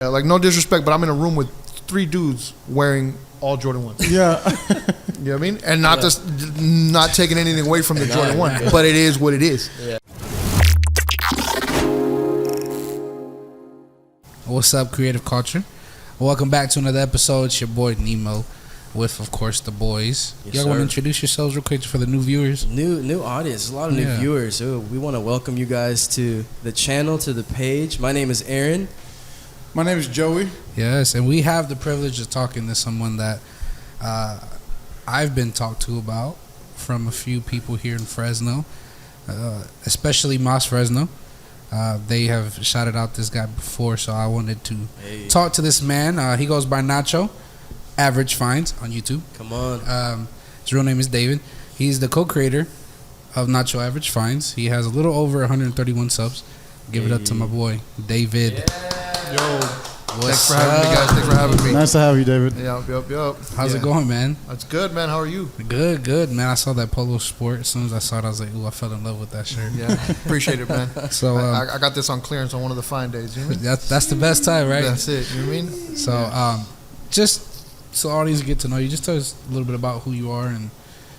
Like, no disrespect, but I'm in a room with 3 dudes wearing all Jordan 1s. Yeah. You know what I mean? And not taking anything away from the Jordan 1, but it is what it is. Yeah. What's up, creative culture? Welcome back to another episode. It's your boy Nemo with, of course, the boys. Yes, Y'all want to sir. introduce yourselves real quick for the new viewers? New audience, a lot of new viewers. Ooh, we want to welcome you guys to the channel, to the page. My name is Aaron. My name is Joey. Yes, and we have the privilege of talking to someone that I've been talked to about from a few people here in Fresno, especially Mas Fresno. They have shouted out this guy before, so I wanted to talk to this man. He goes by Nacho, Average Finds on YouTube. Come on. His real name is David. He's the co-creator of Nacho Average Finds. He has a little over 131 subs. Give it up to my boy, David. Yo, What's thanks for having me, guys. Thanks for having me. Nice to have you, David. Yup. How's it going, man? That's good, man. How are you? Good, man. I saw that Polo Sport. As soon as I saw it, I was like, ooh, I fell in love with that shirt. Yeah, appreciate it, man. So I got this on clearance on one of the fine days. You know what I mean? that's the best time, right? That's it. You know what I mean? So just so audience get to know you, just tell us a little bit about who you are and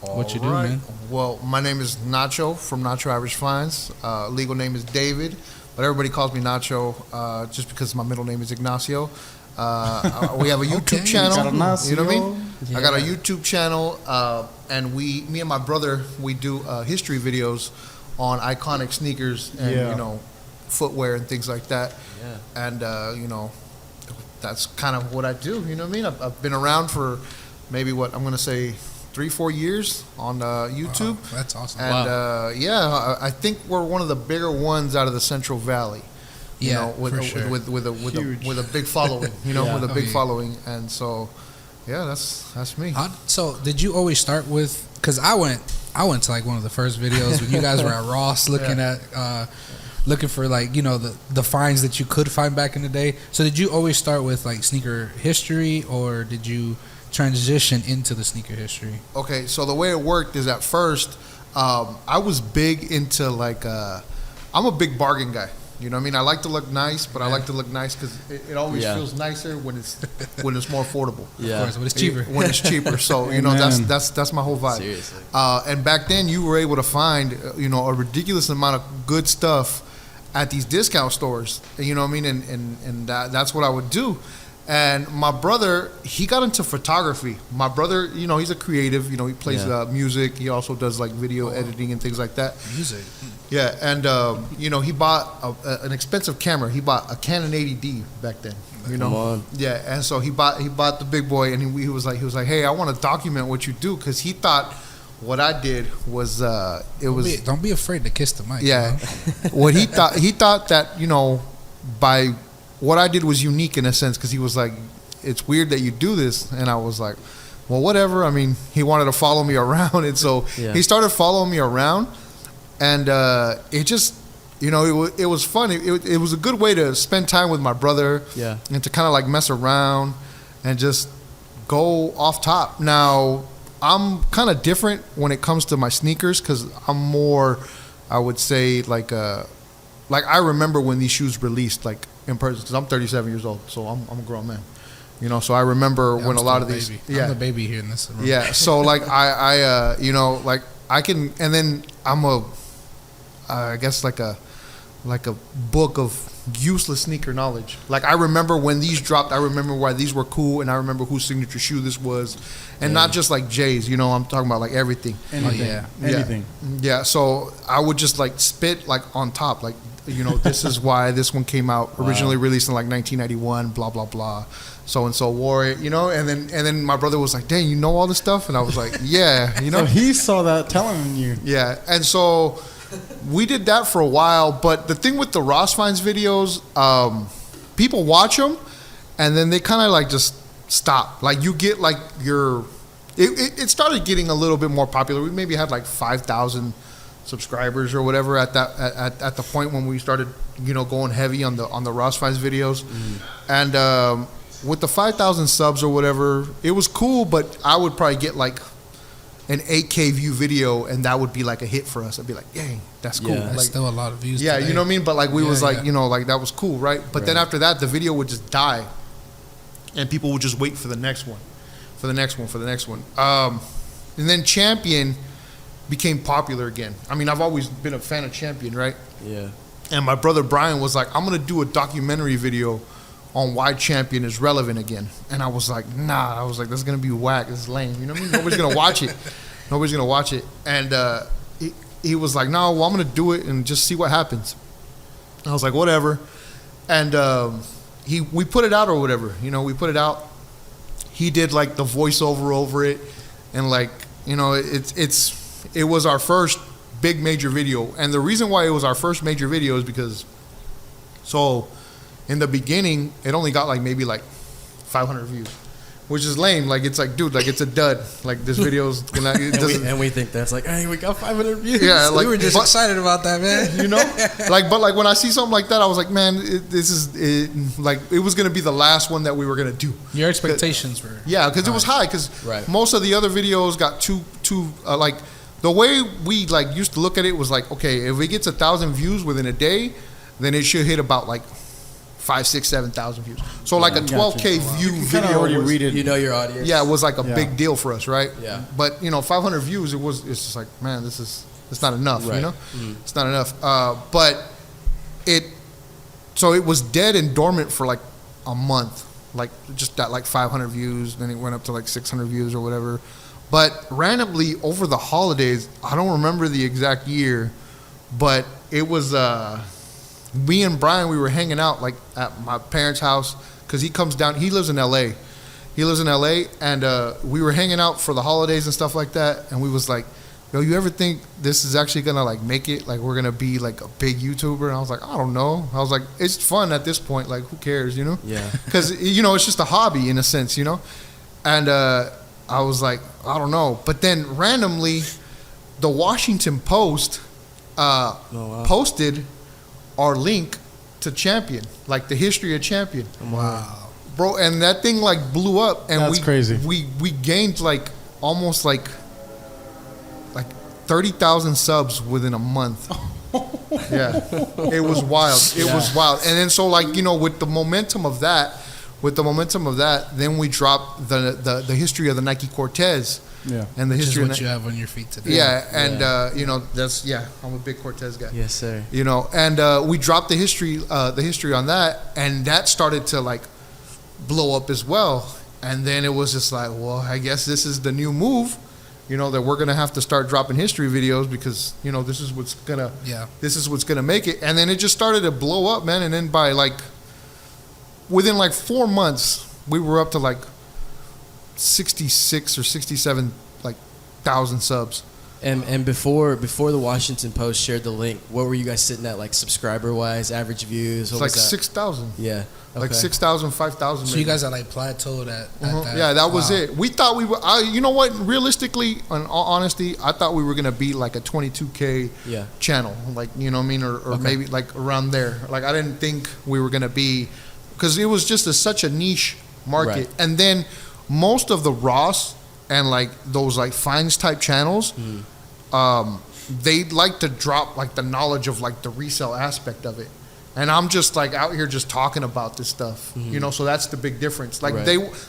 what you do, man. Well, my name is Nacho from Nacho Average Finds. Legal name is David, but everybody calls me Nacho just because my middle name is Ignacio. We have a YouTube channel. You know what I mean? Yeah. I got a YouTube channel, and me and my brother, we do history videos on iconic sneakers and footwear and things like that. Yeah. And that's kind of what I do. You know what I mean? I've been around for maybe I'm going to say 3-4 years on YouTube. Wow, that's awesome. And I think we're one of the bigger ones out of the Central Valley. You know, with a big following. You know, with a big following, and so that's me. So did you always start with? Because I went to like one of the first videos when you guys were at Ross looking at. Looking for the finds that you could find back in the day. So did you always start with like sneaker history, or did you transition into the sneaker history? Okay, so the way it worked is at first I was big into I'm a big bargain guy. You know what I mean? I like to look nice, but I like to look nice because it always feels nicer when it's more affordable. Yeah, of course, when it's cheaper. When it's cheaper. So that's my whole vibe. Seriously. And back then you were able to find a ridiculous amount of good stuff at these discount stores. You know what I mean? And that's what I would do. And my brother, he got into photography. My brother, he's a creative. He plays music. He also does like video editing and things like that. Music. Yeah, and he bought an expensive camera. He bought a Canon 80D back then. Come on. Yeah, and so he bought the big boy, and he was like, hey, I want to document what you do, because he thought what I did was Don't be afraid to kiss the mic. Yeah, what he thought that by what I did was unique in a sense, because he was like, it's weird that you do this, and I was like, well, whatever. I mean, he wanted to follow me around, and so he started following me around, and it just, it was fun. It was a good way to spend time with my brother, and to kind of like mess around and just go off top. Now, I'm kind of different when it comes to my sneakers, because I'm more, I would say, like I remember when these shoes released, like in person, because I'm 37 years old, so I'm a grown man. So I remember when a lot of these. I'm the baby here in this room. Yeah, so like I like I can, and then I'm I guess like a book of useless sneaker knowledge. Like, I remember when these dropped, I remember why these were cool, and I remember whose signature shoe this was, and not just like Jay's. I'm talking about like everything. Anything. Yeah. So I would just like spit like on top, like this is why this one came out originally released in like 1991. Blah blah blah. So and so wore it. And then my brother was like, "Dang, you know all this stuff?" And I was like, "Yeah." So he saw that telling you. Yeah, and so we did that for a while, but the thing with the Ross Finds videos, people watch them, and then they kind of like just stop. Like, you get like it started getting a little bit more popular. We maybe had like 5,000 subscribers or whatever at the point when we started, going heavy on the Ross Finds videos, and with the 5,000 subs or whatever, it was cool. But I would probably get like an 8K view video, and that would be like a hit for us. I'd be like, dang, that's cool. Yeah. That's Like, still a lot of views. yeah, today. you know what I mean? But like we was like, yeah. you know, like that was cool, right? But then Right. after that, the video would just die, and people would just wait for the next one, for the next one, for the next one. And then Champion became popular again. I mean, I've always been a fan of Champion, right? Yeah. And my brother Brian was like, I'm gonna do a documentary video on why Champion is relevant again. And I was like, nah. I was like, this is gonna be whack. This is lame. You know what I mean? Nobody's gonna watch it. Nobody's gonna watch it. And he was like, no, well, I'm gonna do it and just see what happens. I was like, whatever. And we put it out or whatever. You know, we put it out. He did like the voiceover over it, and like, you know, it was our first big major video. And the reason why it was our first major video is because, so in the beginning, it only got like maybe like 500 views, which is lame. Like, it's like, dude, like it's a dud. Like this video's gonna, it doesn't, And we think that's like, hey, we got 500 views. yeah, like, we were just but- excited about that, man. you know, but when I see something like that, I was like, man, like it was gonna be the last one that we were gonna do. Your expectations were. Yeah, because it was high. Because Right. most of the other videos got too like the way we like used to look at it was like, okay, if it gets 1,000 views within a day, then it should hit about like 5, 6, 7,000 views. So like a 12K view You kind of video already was, read it. You know your audience. yeah, it was like a Yeah. big deal for us, right? Yeah. But you know, 500 views, it's just like, man, it's not enough, Right. you know? It's not enough. But so it was dead and dormant for like a month, like just at like 500 views. Then it went up to like 600 views or whatever. But randomly over the holidays, I don't remember the exact year, but it was me and Brian. We were hanging out like at my parents' house because he comes down. He lives in LA. And we were hanging out for the holidays and stuff like that. And we was like, yo, you ever think this is actually gonna like make it? Like we're gonna be like a big YouTuber? And I was like, I don't know. I was like, it's fun at this point. Like who cares, you know? Yeah. Because you know it's just a hobby in a sense, you know. And I was like, I don't know. But then randomly, the Washington Post posted our link to Champion, like the history of Champion. Wow. Bro, and that thing like blew up, and That's crazy. We gained like almost like 30,000 subs within a month. Yeah, it was wild. It was wild. And then so like, you know, with the momentum of that, then we dropped the history of the Nike Cortez. Yeah. And the Which is history what of you have on your feet today. yeah, and you know, that's I'm a big Cortez guy. Yes, sir. You know, and we dropped the history on that, and that started to like blow up as well. And then it was just like, well, I guess this is the new move, you know, that we're gonna have to start dropping history videos because, you know, this is what's gonna make it. And then it just started to blow up, man. And then by like within like 4 months, we were up to like 66 or 67 like thousand subs. And before the Washington Post shared the link, what were you guys sitting at, like subscriber wise, average views? It's What like was that? 6,000. Yeah. Like Okay. 6,000, 5,000. So you guys are like plateaued at that. Yeah, that was Wow. it. We thought we were. You know what? Realistically, in all honesty, I thought we were gonna be like a 22K Yeah. channel, like, you know what I mean, or Okay. maybe like around there. Like I didn't think we were gonna be, because it was just such a niche market. Right. And then most of the Ross and like those like finds type channels, they like to drop like the knowledge of like the resale aspect of it. And I'm just like out here just talking about this stuff, you know. So that's the big difference. Like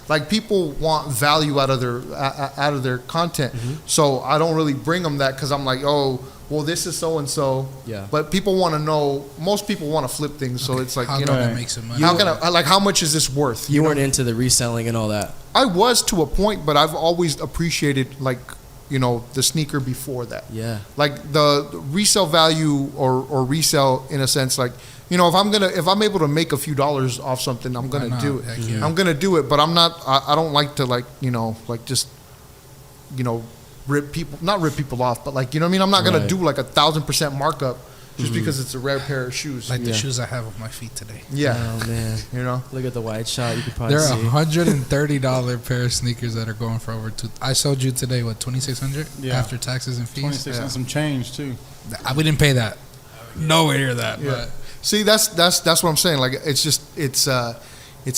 Right. people want value out of their content. So I don't really bring them that because I'm like, oh, well, this is so and so. Yeah. But people want to know. Most people want to flip things. So it's like, How you can know, I make some money? how can I like how much is this worth? You know? weren't into the reselling and all that. I was to a point, but I've always appreciated like, you know, the sneaker before that. Yeah. Like the resale value or resale in a sense, like, you know, if I'm able to make a few dollars off something, I'm gonna not? do it. Heck yeah. I'm gonna do it, but I'm not. I don't like to like, you know, like just, you know, not rip people off, but like, you know what I mean. I'm not gonna Right. do like 1,000% markup just because it's a rare pair of shoes. Like the Yeah. shoes I have on my feet today. yeah, Oh man. you know. Look at the wide shot. You could probably There are see. $130 pair of sneakers that are going for over two. I sold you today what, 2,600 Yeah. after taxes and fees. 26 and some change too. We didn't pay that. Nowhere near that. Yeah. But See, that's what I'm saying. Like it's just it's an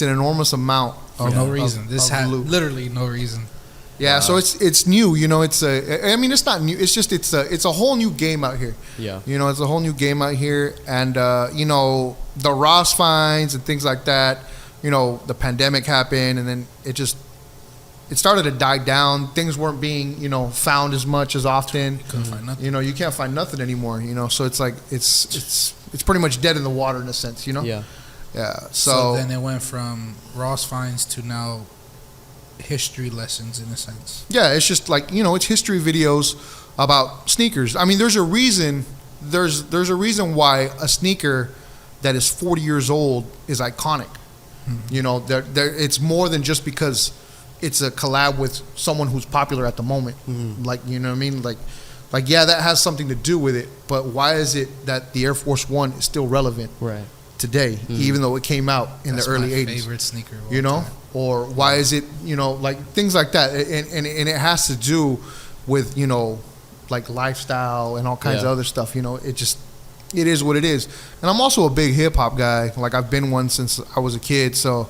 enormous amount for of no reason. This of had loot. literally no reason. Yeah, Wow. so it's new, you know. It's it's not new. It's just it's a whole new game out here. Yeah. You know, it's a whole new game out here, and you know, the Ross fines and things like that. You know, the pandemic happened, and then it started to die down. Things weren't being, you know, found as much as often. Couldn't find nothing. You know, you can't find nothing anymore. You know, so it's like it's pretty much dead in the water in a sense. You know. Yeah. Yeah. So then it went from Ross finds to now history lessons in a sense. Yeah, it's just like, you know, it's history videos about sneakers. I mean, there's a reason why a sneaker that is 40 years old is iconic. You know, it's more than just because it's a collab with someone who's popular at the moment. Like, you know what I mean? Like yeah, that has something to do with it, but why is it that the Air Force One is still relevant Right. today, even though it came out in That's the early my 80s? favorite sneaker of all You know, time. or why is it, you know, like things like that, and it has to do with, you know, like lifestyle and all kinds of Yeah. other stuff. You know, it is what it is. And I'm also a big hip hop guy. Like, I've been one since I was a kid, so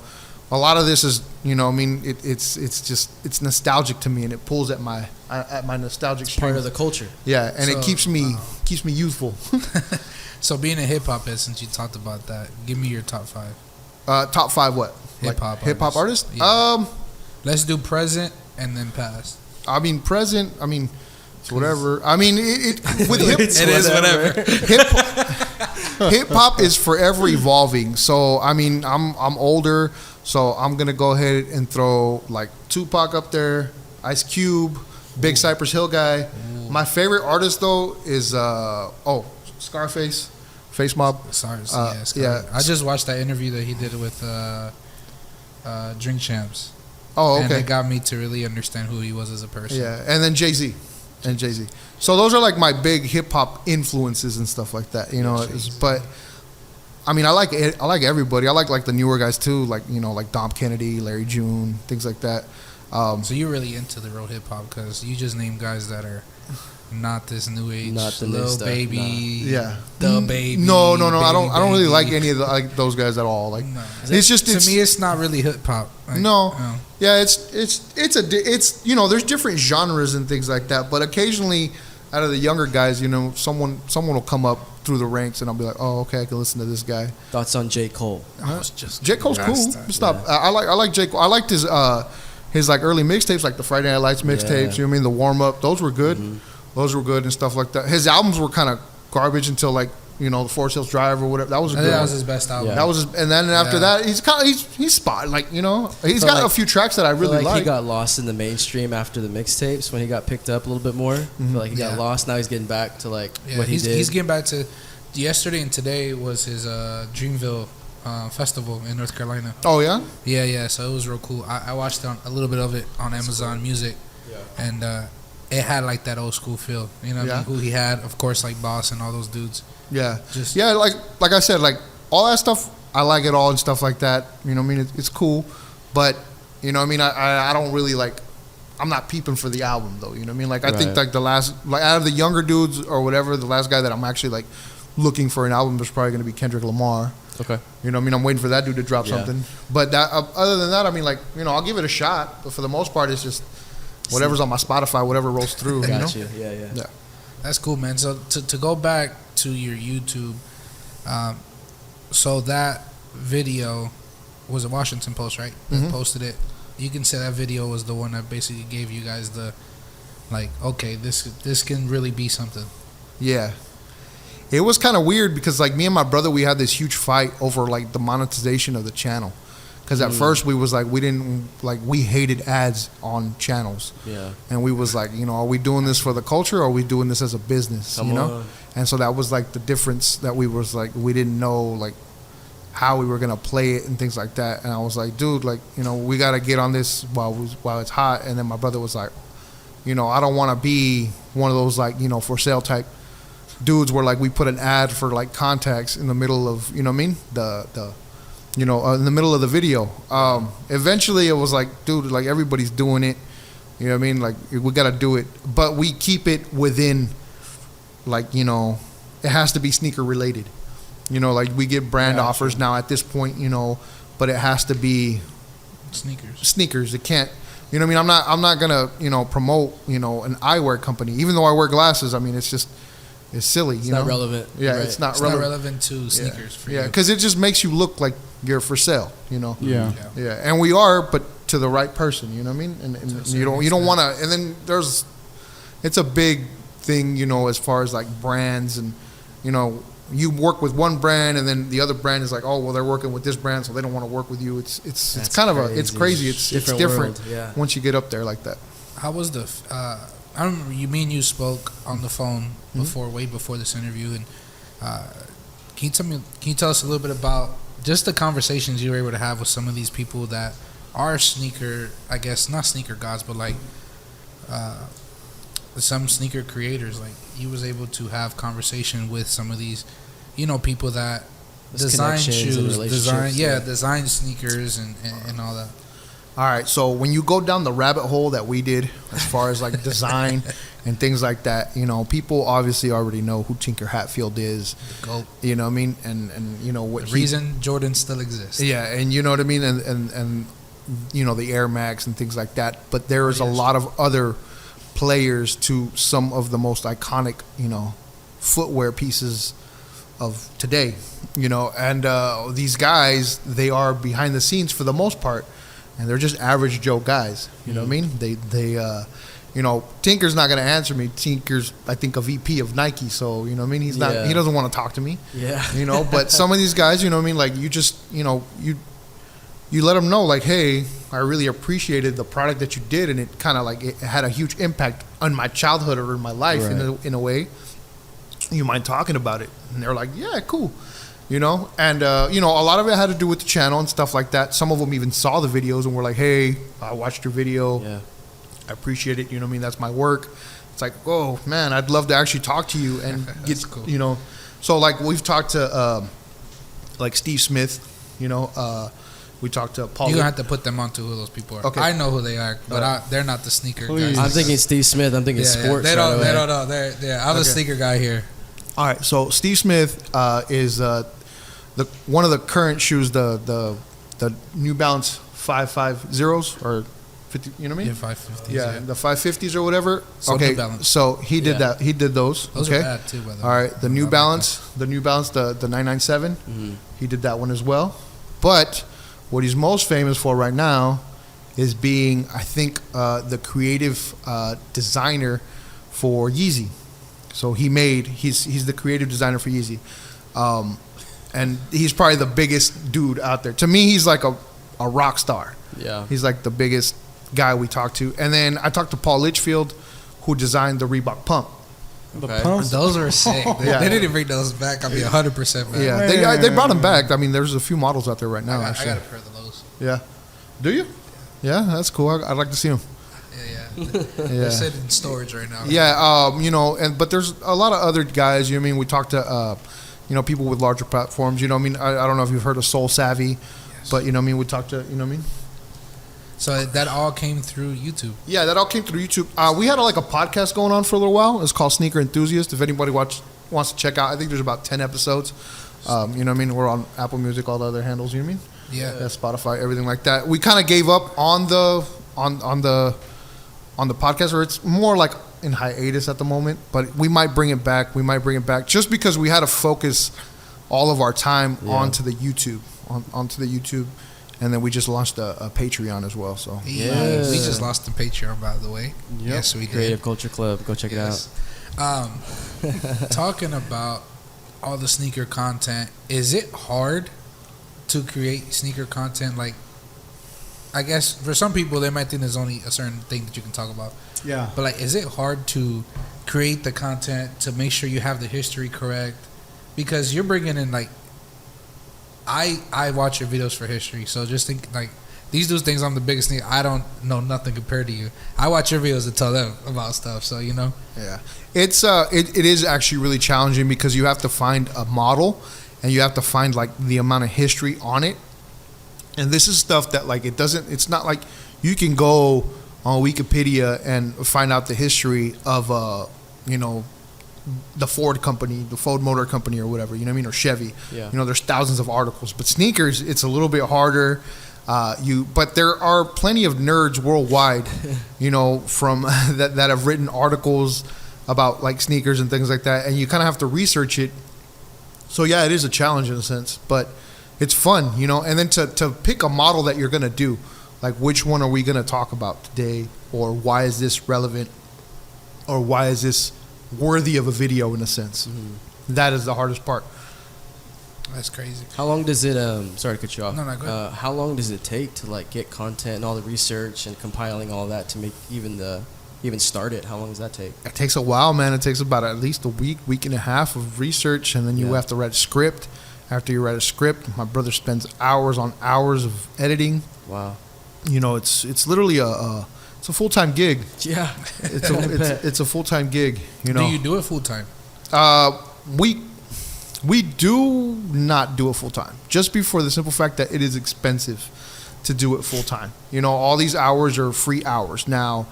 a lot of this is, you know, I mean, it's nostalgic to me, and it pulls at my nostalgic It's part strings. of the culture. Yeah, and it So, keeps me youthful. So being a hip hop head, since you talked about that, give me your top 5 Top 5 what? hip hop artists? Yeah. Let's do present and then past. I mean, present. I mean, it's whatever. I mean, it with hip. It is whatever. Hip hop is forever evolving. So I mean, I'm older, so I'm gonna go ahead and throw like Tupac up there, Ice Cube, Big Cypress Hill guy. My favorite artist though is Scarface, Face Mob. Sorry, yeah. yeah. I just watched that interview that he did with Drink Champs. Oh, And okay. it got me to really understand who he was as a person. Yeah, and then Jay-Z. So those are like my big hip hop influences and stuff like that, you know. But I mean, I like everybody. I like the newer guys too, like, you know, like Dom Kennedy, Larry June, things like that. So you're really into the real hip hop because you just name guys that are not this new age, Not the new Lil stuff, Baby, Yeah. the Baby. No. I Baby, don't really Baby. like any of like those guys at all. Like, No. it's just To me, it's not really hip hop. Like, No. Yeah, it's you know, there's different genres and things like that, but occasionally out of the younger guys, you know, someone will come up through the ranks and I'll be like, "Oh, okay, I can listen to this guy." Thoughts on J. Cole? I was just J. Cole's cool. It's not I like J. Cole. I liked his like early mixtapes, like the Friday Night Lights mixtapes, Yeah. you know what I mean, the warm up. Those were good. Those were good and stuff like that. His albums were kind of garbage until, like, you know, the Forest Hills Drive or whatever. That was a I good think that one. was his best album. Yeah. That was, and then after Yeah. that, he's spot, like, you know, he's Felt got a like- few tracks that I really feel like like. he got lost in the mainstream after the mixtapes when he got picked up a little bit more. I feel like he got Yeah. lost. Now he's getting back to like Yeah, what he did. he's getting back to yesterday and today was his Dreamville festival in North Carolina. Oh yeah, Yeah. So it was real cool. I watched a little bit of it on Amazon Music, and it had like that old school feel. You know, what I Yeah. mean? Who he had, of course, like Boss and all those dudes. yeah, Just- yeah. Like I said, like all that stuff, I like it all and stuff like that. You know what I mean? It's cool, but you know what I mean? I don't really like. I'm not peeping for the album though. You know what I mean? Like I think Right. like the last, like out of the younger dudes or whatever, the last guy that I'm actually like looking for an album is probably going to be Kendrick Lamar. okay. You know what I mean? I'm waiting for that dude to drop Yeah. something. But that, other than that, I mean, like, you know, I'll give it a shot. But for the most part, it's just whatever's on my Spotify, whatever rolls through. You know? Got you. Yeah. Yeah. That's cool, man. So to go back to your YouTube, so that video was a Washington Post, right? That Mhm. posted it. You can say that video was the one that basically gave you guys the, like, okay, this can really be something. Yeah. It was kind of weird because, like, me and my brother, we had this huge fight over, like, the monetization of the channel. Because at first we was like, we hated ads on channels. Yeah. And we was like, you know, are we doing this for the culture or are we doing this as a business? Come you know? on. And so that was like the difference that we was like, we didn't know like how we were going to play it and things like that. And I was like, dude, like, you know, we got to get on this while it's hot. And then my brother was like, you know, I don't want to be one of those, like, you know, for sale type dudes where like we put an ad for like contacts in the middle of, you know what I mean? In the middle of the video. Eventually it was like, dude, like everybody's doing it. You know what I mean? Like we got to do it, but we keep it within, like, you know, it has to be sneaker related. You know, like we get brand offers now at this point, you know, but it has to be Sneakers. sneakers. It can't, You know what I mean? I'm not gonna promote an eyewear company, even though I wear glasses. I mean, it's silly. It's not relevant. Yeah, Right. it's not It's relevant. not relevant to sneakers for you. Yeah, because it just makes you look like you're for sale. Yeah. Yeah, and we are, but to the right person. You know what I mean? And you don't want to. And then it's a big thing, as far as like brands and you work with one brand and then the other brand is like, oh well, they're working with this brand, so they don't want to work with you. It's kind of it's crazy. It's different world, once you get up there like that. How was the? I remember me and you spoke on the phone way before this interview, and can you tell us a little bit about just the conversations you were able to have with some of these people that are sneaker, I guess not sneaker gods, but like some sneaker creators? Like you was able to have conversation with some of these, people that design shoes, design sneakers and all that. All right, so when you go down the rabbit hole that we did, as far as like design and things like that, people obviously already know who Tinker Hatfield is. The GOAT. You know what I mean? And what The reason Jordan still exists. Yeah, and you know what I mean, and the Air Max and things like that. But there is a lot of other players to some of the most iconic, footwear pieces of today. And these guys, they are behind the scenes for the most part. And they're just average Joe guys. You know what I mean? They Tinker's not going to answer me. Tinker's, I think, a VP of Nike. So, you know what I mean? He's not, he doesn't want to talk to me. Yeah. But some of these guys, you know what I mean? Like, you just, you let them know, like, hey, I really appreciated the product that you did. And it kind of like, it had a huge impact on my childhood or in my life in a way. You mind talking about it? And they're like, yeah, cool. And a lot of it had to do with the channel and stuff like that. Some of them even saw the videos and were like, hey, I watched your video. Yeah. I appreciate it. You know what I mean? That's my work. It's like, oh, man, I'd love to actually talk to you and get, cool. So, like, we've talked to, like, Steve Smith, we talked to Paul. You're going to have to put them on to who those people are. Okay. I know who they are, but they're not the sneaker guys. I'm thinking Steve Smith. I'm thinking sports. They don't know. I'm the sneaker guy here. All right, so Steve Smith is one of the current shoes, the New Balance 550s or 50. You know what I mean? Yeah, 550s. Yeah, the 550s or whatever. So okay, New Balance. so he did that. He did those. Those okay. are bad too, by the way. All right, the New Balance, the 997. He did that one as well. But what he's most famous for right now is being, I think, the creative designer for Yeezy. So he's the creative designer for Yeezy. And he's probably the biggest dude out there. To me, he's like a rock star. Yeah. He's like the biggest guy we talked to. And then I talked to Paul Litchfield, who designed the Reebok Pump. Okay. Those are sick. They didn't bring those back. I'll be 100% back. Yeah, they brought them back. I mean, there's a few models out there right now. I actually. got a pair of those. Yeah. Do you? Yeah, that's cool. I'd like to see them. Yeah. They're sitting in storage right now. Yeah, but there's a lot of other guys. You know what I mean? We talked to, people with larger platforms. You know what I mean? I don't know if you've heard of Soul Savvy, but you know what I mean? We talked to, you know what I mean? So that all came through YouTube. Yeah, that all came through YouTube. We had a podcast going on for a little while. It's called Sneaker Enthusiast. If anybody wants to check out, I think there's about 10 episodes. You know what I mean? We're on Apple Music, all the other handles. You know what I mean? Yeah. Spotify, everything like that. We kind of gave up on the podcast, or it's more like in hiatus at the moment. But we might bring it back. Just because we had to focus all of our time onto the YouTube, onto the YouTube. And then we just launched a Patreon as well. So We just launched the Patreon, by the way. Yep. Yes, we did. Creative Culture Club. Go check it out. Talking about all the sneaker content, is it hard to create sneaker content? Like, I guess for some people, they might think there's only a certain thing that you can talk about. Yeah. But like, is it hard to create the content to make sure you have the history correct? Because you're bringing in like, I watch your videos for history, so just think like these dudes think I'm the biggest thing. I don't know nothing compared to you. I watch your videos to tell them about stuff, so you know. Yeah, it's it is actually really challenging because you have to find a model, and you have to find like the amount of history on it. And this is stuff that like it's not like you can go on Wikipedia and find out the history of the Ford company, the Ford Motor Company or whatever, you know what I mean, or Chevy. Yeah. There's thousands of articles. But sneakers, it's a little bit harder. But there are plenty of nerds worldwide, from that have written articles about like sneakers and things like that, and you kind of have to research it. So yeah, it is a challenge in a sense, but it's fun, And then to pick a model that you're gonna do, like which one are we gonna talk about today, or why is this relevant, or why is this worthy of a video in a sense. That is the hardest part. That's crazy. How long does it? Sorry to cut you off. No, go ahead. How long does it take to like get content and all the research and compiling all that to make even start it? How long does that take? It takes a while, man. It takes about at least a week and a half of research, and then you have to write a script. After you write a script, my brother spends hours on hours of editing. Wow. It's literally it's a full-time gig. Yeah. It's a full-time gig. Do you do it full time? We do not do it full time, just for the simple fact that it is expensive to do it full time. All these hours are free hours. Now,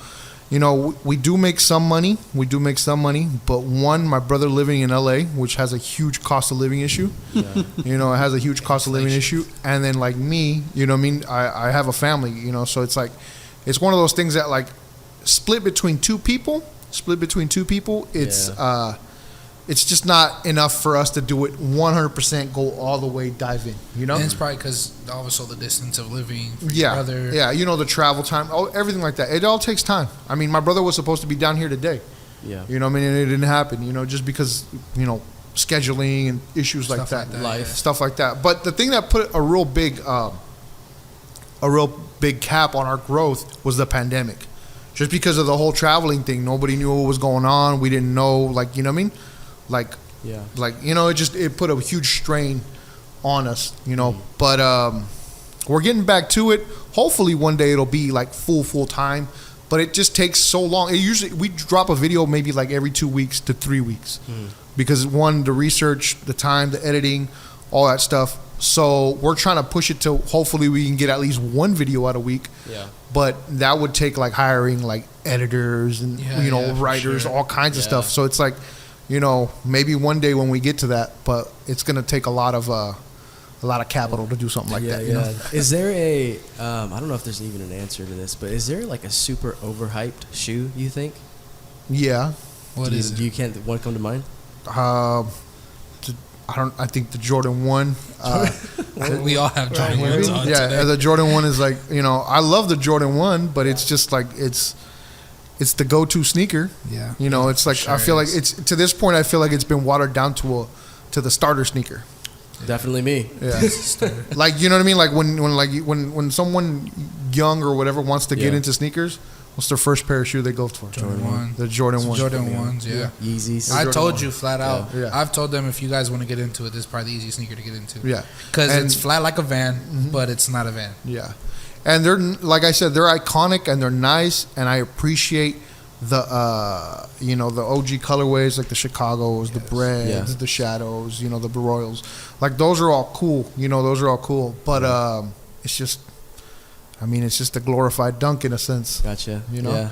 we do make some money. But one, my brother living in LA, which has a huge cost of living issue. Yeah. It has a huge cost of living issue. And then like me, I have a family. So it's like, it's one of those things that like split between two people. It's just not enough for us to do it 100%, go all the way, dive in, And it's probably because also the distance of living for your Yeah, brother. yeah, the travel time, everything like that. It all takes time. I mean, my brother was supposed to be down here today. Yeah. And it didn't happen, just because, scheduling and issues like that. Life. Stuff like that. But the thing that put a real big cap on our growth was the pandemic. Just because of the whole traveling thing, nobody knew what was going on. We didn't know, like, it put a huge strain on us, But we're getting back to it. Hopefully one day it'll be like full time, but it just takes so long. We drop a video maybe like every 2 weeks to 3 weeks, because one, the research, the time, the editing, all that stuff. So we're trying to push it to hopefully we can get at least one video out a week. Yeah. But that would take like hiring like editors and writers, all kinds of stuff. So it's like, maybe one day when we get to that, but it's gonna take a lot of capital to do something like that. Is there a I don't know if there's even an answer to this, but is there like a super overhyped shoe you think? Yeah. What is it? Do you can't one come to mind? I think the Jordan 1. We all have Jordan 1s on today. The Jordan 1 is like, I love the Jordan 1, but it's just like it's the go-to sneaker. Yeah. It's like I feel like it's to this point I feel like it's been watered down to the starter sneaker. Definitely me. Yeah. Like, you know what I mean? Like when someone young or whatever wants to get into sneakers, what's their first pair of shoe they go for? Jordan 1. The Jordan 1. Jordan 1s, yeah. Yeezys. I told you flat out. Yeah. I've told them if you guys want to get into it, this is probably the easiest sneaker to get into. Yeah. Because it's flat like a Van, but it's not a Van. Yeah. And they're, like I said, they're iconic and they're nice, and I appreciate the the OG colorways, like the Chicagos, the Breads, the Shadows, the Royals. Like those are all cool. But it's just, it's just a glorified dunk in a sense. Gotcha. Yeah,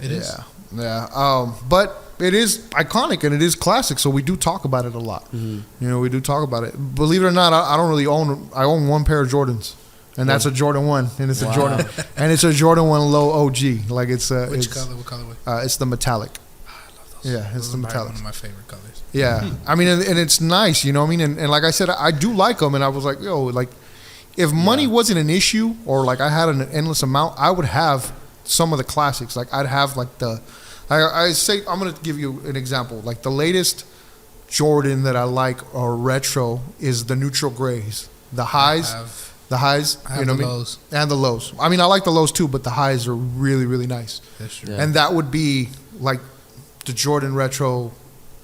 it is. Yeah. But it is iconic and it is classic, so we do talk about it a lot. We do talk about it. Believe it or not, I don't really own. I own one pair of Jordans. And that's a Jordan 1, and it's a Jordan, and it's a Jordan 1 low OG. Like it's which color? What colorway? It's the metallic. I love those. Yeah, it's the metallic. One of my favorite colors. Yeah, and it's nice, and like I said, I do like them, and I was like, like if money wasn't an issue or like I had an endless amount, I would have some of the classics. Like I'd have like I say, I'm gonna give you an example. Like the latest Jordan that I like or retro is the neutral grays, the highs. The highs, lows. And the lows. I like the lows too, but the highs are really, really nice. That's true. And that would be like the Jordan retro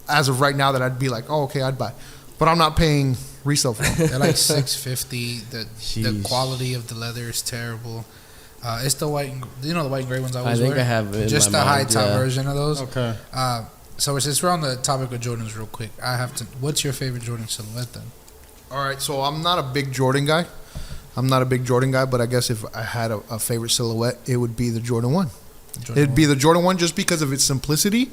as of right now that I'd be like, oh, okay, I'd buy. But I'm not paying resale for them. They're like $650. The quality of the leather is terrible. It's the white, the white and gray ones I always wear? I think I have it just in the my high mind, top version of those. Okay. So since we're on the topic of Jordans real quick, I have to, what's your favorite Jordan silhouette then? All right, so I'm not a big Jordan guy. But I guess if I had a favorite silhouette, it would be the Jordan 1. It'd be the Jordan 1 just because of its simplicity.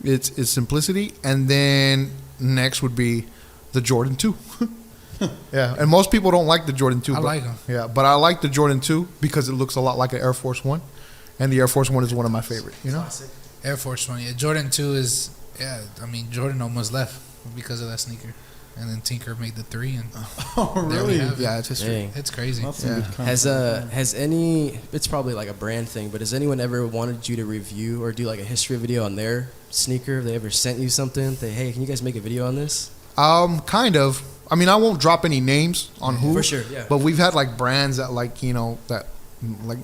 Its simplicity. And then next would be the Jordan 2. Yeah, and most people don't like the Jordan 2. I but, like 'em. Yeah, but I like the Jordan 2 because it looks a lot like an Air Force One, and the Air Force One is one of my favorite. You know, Classic. Air Force One. Yeah, Jordan 2 is. Yeah, I mean Jordan almost left because of that sneaker, and then Tinker made the 3, and Oh, there we really? have it. yeah, it's history. Dang. It's crazy. That's some good content. Has any? It's probably like a brand thing, but has anyone ever wanted you to review or do like a history video on their sneaker? Have they ever sent you something? Hey, can you guys make a video on this? Kind of. I mean, I won't drop any names on who. For sure, yeah. But we've had like brands that like that like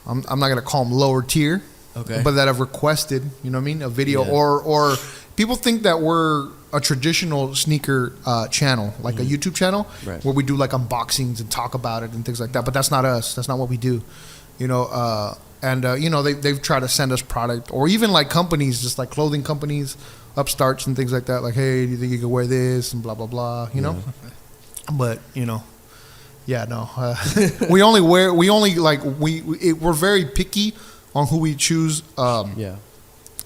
I'm not gonna call them lower tier. Okay. But that have requested, you know what I mean, a video Yeah. or people think that we're a traditional sneaker channel, like a YouTube channel, Right. where we do like unboxings and talk about it and things like that. But that's not us. That's not what we do, you know. You know, they've tried to send us product, or even like companies, just like clothing companies, upstarts and things like that. Like, hey, do you think you could wear this and blah blah blah, you know? But you know, yeah, no, we're very picky on who we choose Yeah.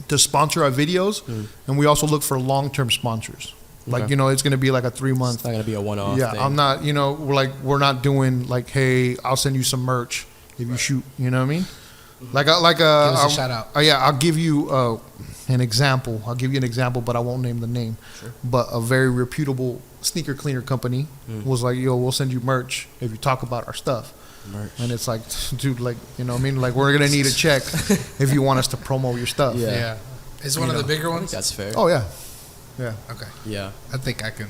to sponsor our videos, and we also look for long-term sponsors. Like, Okay. you know, it's going to be like a 3 month. It's not gonna be a one-off. Yeah, thing. I'm not. You know, we're not doing like, hey, I'll send you some merch if you shoot. You know what I mean? Like Give us a shout out. Yeah, I'll give you an example. I'll give you an example, but I won't name the name. Sure. But a very reputable sneaker cleaner company was like, yo, we'll send you merch if you talk about our stuff. Merch. And it's like, dude, like, you know what I mean? Like, we're going to need a check if you want us to promo your stuff. Yeah. Yeah. It's one of the bigger I think ones. that's fair. Oh, yeah. Yeah. Okay. Yeah. I think I can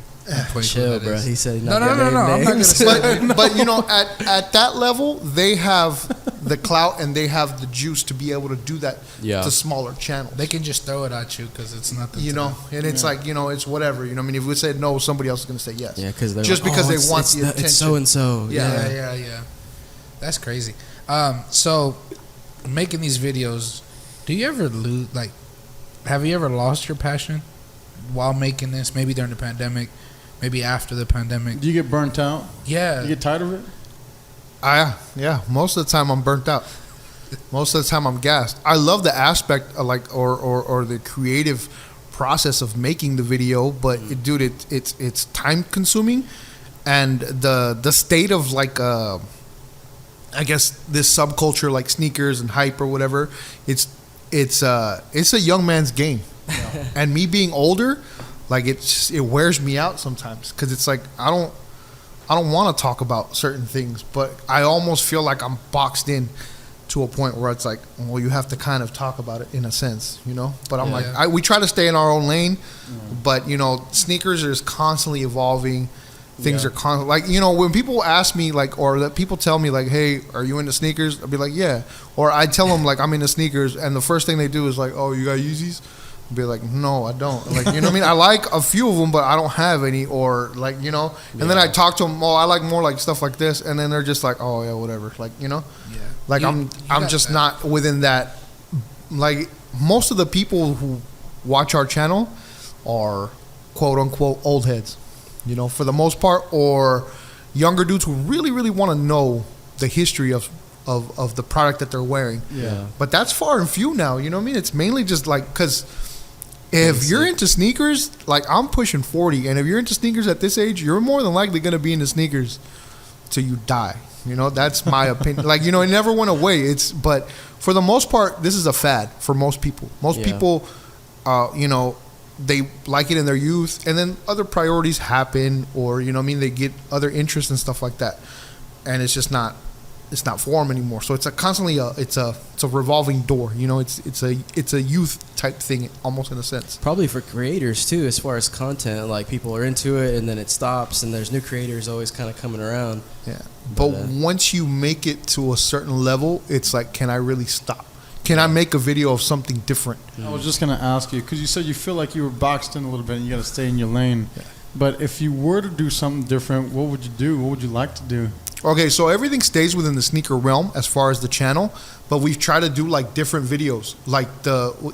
point Chill, who that bro. is. He said he's No, not no, gonna no, no. name I'm not gonna names. say. But you know, at that level, they have the clout and they have the juice to be able to do that Yeah. to smaller channels. They can just throw it at you because it's nothing. You to know, them. and it's like, you know, it's whatever. You know, what I mean, if we said no, somebody else is going to say yes. Yeah, because Just because they want the attention. It's so and so. Yeah. Yeah. That's crazy. So making these videos, do you ever lose? Like, have you ever lost your passion while making this? Maybe during the pandemic, maybe after the pandemic. Do you get burnt out? Yeah. You get tired of it? Yeah. Most of the time, I'm burnt out. Most of the time, I'm gassed. I love the aspect of like, or the creative process of making the video, but dude, it's time consuming, and the state of like I guess this subculture like sneakers and hype or whatever, it's a young man's game. And me being older, like it wears me out sometimes because it's like I don't want to talk about certain things, but I almost feel like I'm boxed in to a point where it's like, well, you have to kind of talk about it in a sense, you know. But I'm Yeah. we try to stay in our own lane, but you know, sneakers are constantly evolving. Things are like, you know, when people ask me like, or that people tell me like, hey, are you into sneakers? I'll be like, yeah. Or I tell them like I'm into sneakers, and the first thing they do is like, oh, you got Yeezys? I'll be like, no, I don't. Like, you know what I mean? I like a few of them, but I don't have any. Or like, you know, and then I talk to them, oh, I like more like stuff like this, and then they're just like, oh yeah, whatever. Like, you know, Yeah. like You I'm got just that. not within that. Like most of the people who watch our channel are quote unquote old heads, you know, for the most part, or younger dudes who really, really want to know the history of the product that they're wearing. Yeah. But that's far and few now, you know what I mean? It's mainly just like, because if you're into sneakers, like I'm pushing 40, and if you're into sneakers at this age, you're more than likely going to be into sneakers till you die. You know, that's my opinion. Like, you know, it never went away. But for the most part, this is a fad for most people. Most people, you know, they like it in their youth, and then other priorities happen, or, you know what I mean, they get other interests and stuff like that. And it's just not, it's not for them anymore. So it's a constantly it's a revolving door. You know, it's a youth type thing, almost in a sense. Probably for creators too, as far as content. Like people are into it, and then it stops, and there's new creators always kind of coming around. Yeah. But once you make it to a certain level, it's like, can I really stop? Can I make a video of something different? I was just going to ask you, because you said you feel like you were boxed in a little bit and you got to stay in your lane. Yeah. But if you were to do something different, what would you do? What would you like to do? Okay, so everything stays within the sneaker realm as far as the channel, but we've tried to do like different videos. Like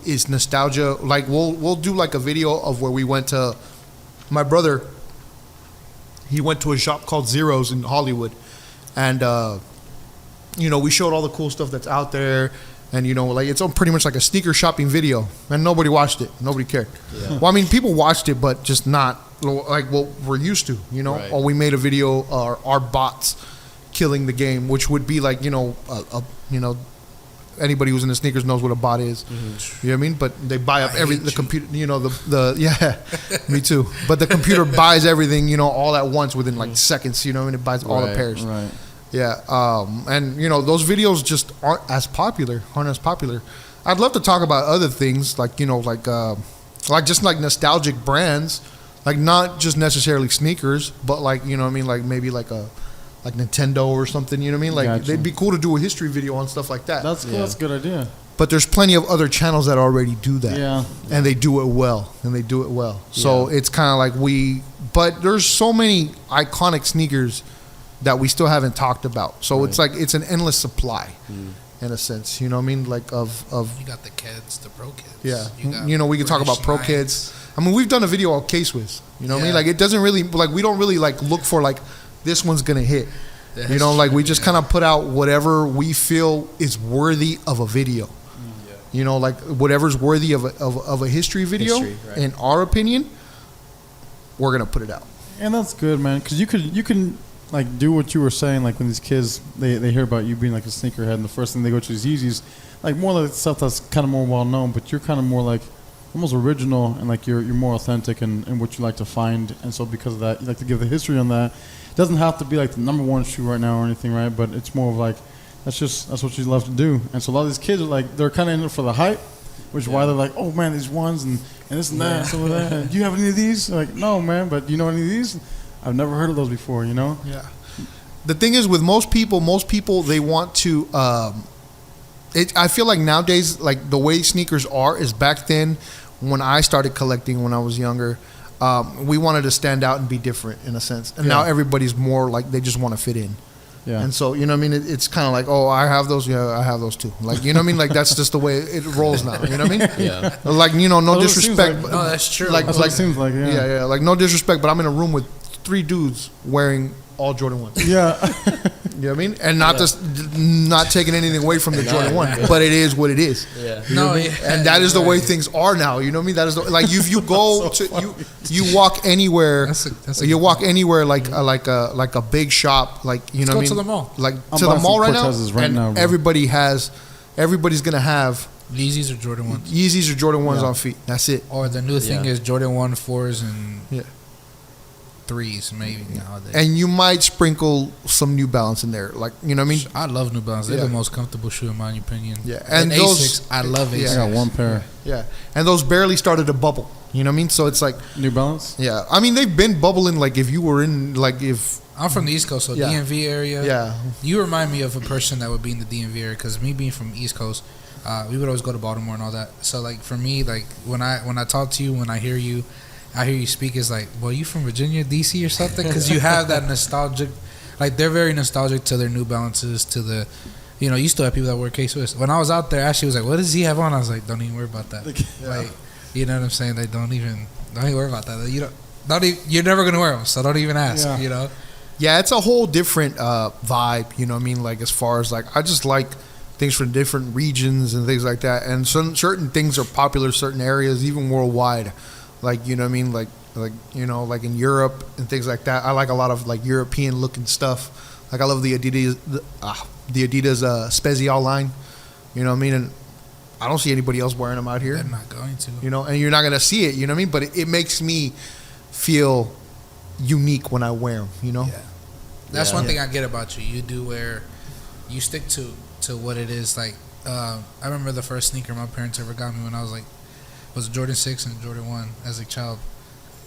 is nostalgia. Like we'll do like a video of where we went to. My brother, he went to a shop called Zeros in Hollywood, and you know, we showed all the cool stuff that's out there. And, you know, like, it's pretty much like a sneaker shopping video. And nobody watched it. Nobody cared. Yeah. Well, I mean, people watched it, but just not like what we're used to, you know. Right. Or we made a video, our bots killing the game, which would be like, you know, anybody who's in the sneakers knows what a bot is. You know what I mean? But they buy up the computer, you know, the yeah, me too. But the computer buys everything, you know, all at once within like seconds, you know, and it buys all the pairs. Right. Yeah. And you know, those videos just aren't as popular. I'd love to talk about other things like, you know, like just like nostalgic brands, like not just necessarily sneakers, but like, you know what I mean, like maybe like Nintendo or something, you know what I mean? Like Gotcha. they'd be cool to do a history video on stuff like that. That's cool. That's a good idea. But there's plenty of other channels that already do that. Yeah. And they do it well. So it's kind of like but there's so many iconic sneakers that we still haven't talked about. So it's like, it's an endless supply in a sense, you know what I mean? Like of You got the kids, the pro kids. yeah. got You know, we can talk about pro British kids. I mean, we've done a video on K-Swiss. You know what I mean? Like it doesn't really, like we don't really like look for like this one's going to hit. That's You know, like we true, just kind of put out whatever we feel is worthy of a video. You know, like whatever's worthy of a history video, right. in our opinion, we're gonna put it out. And that's good, man, because you can like do what you were saying, like when these kids they hear about you being like a sneakerhead, and the first thing they go to is Yeezys, like more like stuff that's kind of more well known, but you're kind of more like almost original, and like you're more authentic in what you like to find, and so because of that, you like to give the history on that. It doesn't have to be like the #1 shoe right now or anything, right? But it's more of like that's what you love to do, and so a lot of these kids are like they're kind of in it for the hype, which is why they're like, oh man, these ones and this and that, and some of that. Do you have any of these? They're like, no, man, but do you know any of these? I've never heard of those before, you know? Yeah. The thing is, with most people they want to. I feel like nowadays, like the way sneakers are is back then when I started collecting when I was younger. We wanted to stand out and be different in a sense, and now everybody's more like they just want to fit in. Yeah. And so, you know what I mean? It's kind of like, oh, I have those. Yeah, I have those too. Like, you know what I mean? Like, that's just the way it rolls now. You know what I mean? Yeah. Like, you know, no Well, it seems disrespect. like- No, that's true. Like, That's what it seems like, yeah. yeah. Like, no disrespect, but I'm in a room with 3 dudes wearing all Jordan 1s. Yeah. You know what I mean? And not taking anything away from the Jordan 1, but it is what it is. Yeah. You know No, what I mean? yeah. And that is the way things are now. You know what I mean? That is like if you go to you walk anywhere. That's a You good walk anywhere like a big shop, like you know go what I mean? to the mall. Like I'm to the buying mall some right now, Cortezes right and now, bro. everybody's gonna have Yeezys or Jordan 1s. Yeezys or Jordan 1s Yeah. on feet. That's it. Or the new thing Yeah. is Jordan 1 4s and Yeah. 3s maybe nowadays. And you might sprinkle some New Balance in there, like you know what I mean? I love New Balance. They're Yeah. the most comfortable shoe in my opinion. Yeah. And And those- Asics, I love Asics. Yeah. I got one pair. Yeah, and those barely started to bubble. You know what I mean? So it's like, New Balance? yeah, I mean they've been bubbling. Like if you were in, like if I'm from the East Coast, so Yeah. DMV area. yeah, You remind me of a person that would be in the DMV area because me being from East Coast, we would always go to Baltimore and all that. So like for me, like when I talk to you, when I hear you speak, it's like, well, you from Virginia, DC or something? Because you have that nostalgic, like they're very nostalgic to their New Balances, to the, you know, you still have people that wear K-Swiss. When I was out there, Ashley was like, what does he have on? I was like, don't even worry about that. Like, you know what I'm saying? They don't even worry about that. You're never gonna wear them, so don't even ask. Yeah. You know? yeah. It's a whole different vibe. You know what I mean? Like as far as like I just like things from different regions and things like that. And certain things are popular, certain areas, even worldwide. Like you know what I mean? Like you know, like in Europe and things like that. I like a lot of like European looking stuff. Like I love the Adidas Spezial line. You know what I mean? And I don't see anybody else wearing them out here. They're not going to. You know, and you're not gonna see it. You know what I mean? But it makes me feel unique when I wear them. You know? Yeah. That's Yeah. one thing I get about you. You do wear, you stick to what it is. Like, I remember the first sneaker my parents ever got me when I was like, was a Jordan 6 and a Jordan 1 as a child.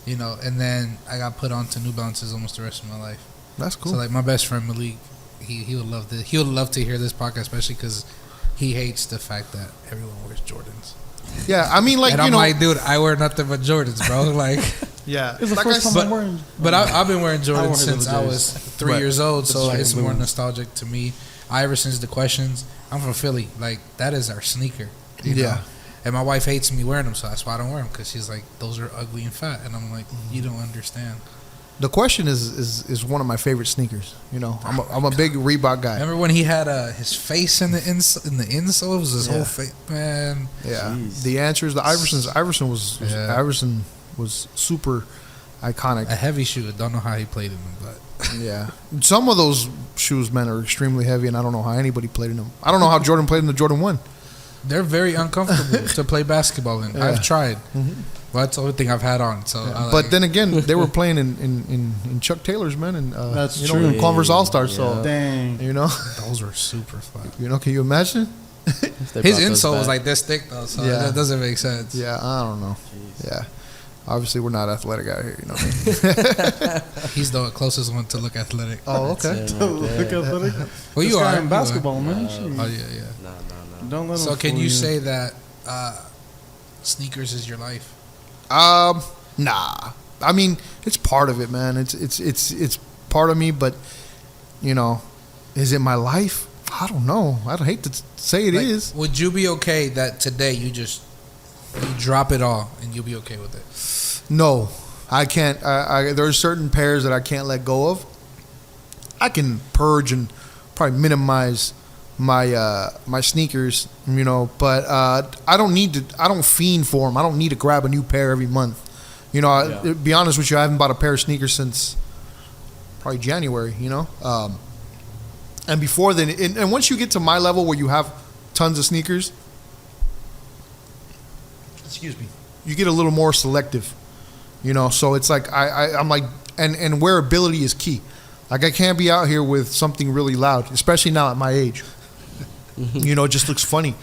You know, and then I got put onto New Balances almost the rest of my life. That's cool. So like my best friend Malik, he would love this. He would love to hear this podcast, especially because he hates the fact that everyone wears Jordans. Yeah, I mean, like And you I'm know, like, dude, I wear nothing but Jordans, bro. Like, yeah. It's the Like first I time said- I'm wearing. but I've been wearing I Jordans wore since the I days. was 3 Right. years old, so That's it's true. more nostalgic to me. Ever since the questions, I'm from Philly. Like that is our sneaker. You know? Yeah. And my wife hates me wearing them, so that's why I don't wear them. Because she's like, those are ugly and fat, and I'm like, you don't understand. The question is one of my favorite sneakers. You know, I'm a big Reebok guy. Remember when he had his face in the insole? It was his whole face, man. Yeah. Jeez. The answer is the Iverson was Yeah. Iverson was super iconic. A heavy shoe. Don't know how he played in them, but Yeah, some of those shoes, man, are extremely heavy, and I don't know how anybody played in them. I don't know how Jordan played in the Jordan 1. they're very uncomfortable to play basketball in. Yeah. I've tried. Well, that's the only thing I've had on. So, But then again, they were playing in Chuck Taylor's, man, and That's you true. know, in Converse All Stars. Yeah. So Dang. you know, those were super fun. can you imagine? His insole was like this thick though, so Yeah. that doesn't make sense. Yeah, I don't know. Jeez. Yeah, obviously we're not athletic out here. You know what I mean? He's the closest one to look athletic. Oh, That's okay. it right there. Look athletic. Well, This you guy are in you basketball, man. No. Shit. are. Oh yeah, yeah. No. Don't let So him can fool you say that sneakers is your life? Nah. I mean, it's part of it, man. It's part of me, but you know, is it my life? I don't know. I'd hate to say it is. Like, would you be okay that today you drop it all and you'll be okay with it? No, I can't. There's certain pairs that I can't let go of. I can purge and probably minimize my sneakers, you know, but I don't need to. I don't fiend for them. I don't need to grab a new pair every month. You know, to be honest with you, I haven't bought a pair of sneakers since probably January. You know, and before then, and once you get to my level where you have tons of sneakers, excuse me, you get a little more selective. You know, so it's like I'm like, and wearability is key. Like I can't be out here with something really loud, especially now at my age. You know, it just looks funny.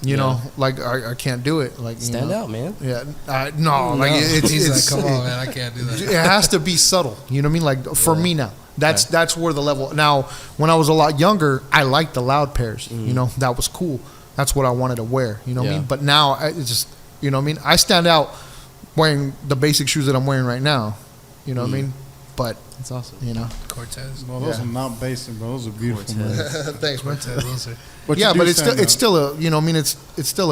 You know, like I can't do it. Like Stand out, man. Yeah, no, like He's it's like, come on, man, I can't do that. it has to be subtle. You know what I mean? Like for me now, that's where the level. Now, when I was a lot younger, I liked the loud pairs. You know, that was cool. That's what I wanted to wear. You know what I mean? But now it's just, you know what I mean? I stand out wearing the basic shoes that I'm wearing right now. You know what I mean? But That's awesome. you know, Cortez. Well, those are not basic, bro. Those are beautiful, Cortez. man. thanks, man. Cortez, those are- But you Yeah, do but it's stand still out. a, you know, I mean, it's still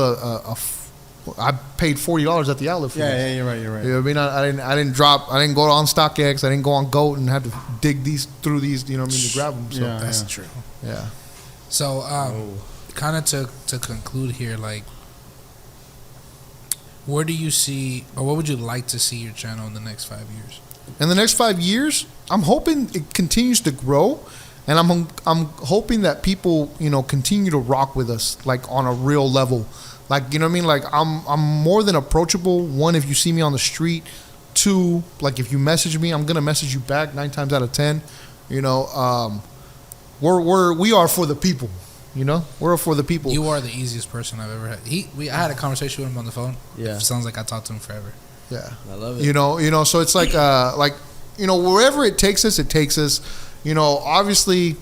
I paid $40 at the outlet for Yeah, this. yeah, you're right. You're right. You know what I mean? I didn't go on StockX. I didn't go on Goat and had to dig through these. You know what I mean, to grab them. So Yeah. That's true. yeah. So, kind of to conclude here, like, where do you see, or what would you like to see your channel in the next 5 years? In the next 5 years, I'm hoping it continues to grow, and I'm hoping that people, you know, continue to rock with us, like on a real level. Like, you know what I mean? Like I'm more than approachable. One, if you see me on the street. Two, like if you message me, I'm gonna message you back 9 times out of 10. You know, we are for the people. You know, we're for the people. You are the easiest person I've ever had. I had a conversation with him on the phone. Yeah. It sounds like I talked to him forever. Yeah. I love it. You know, so it's like you know, wherever it takes us, it takes us. You know, obviously,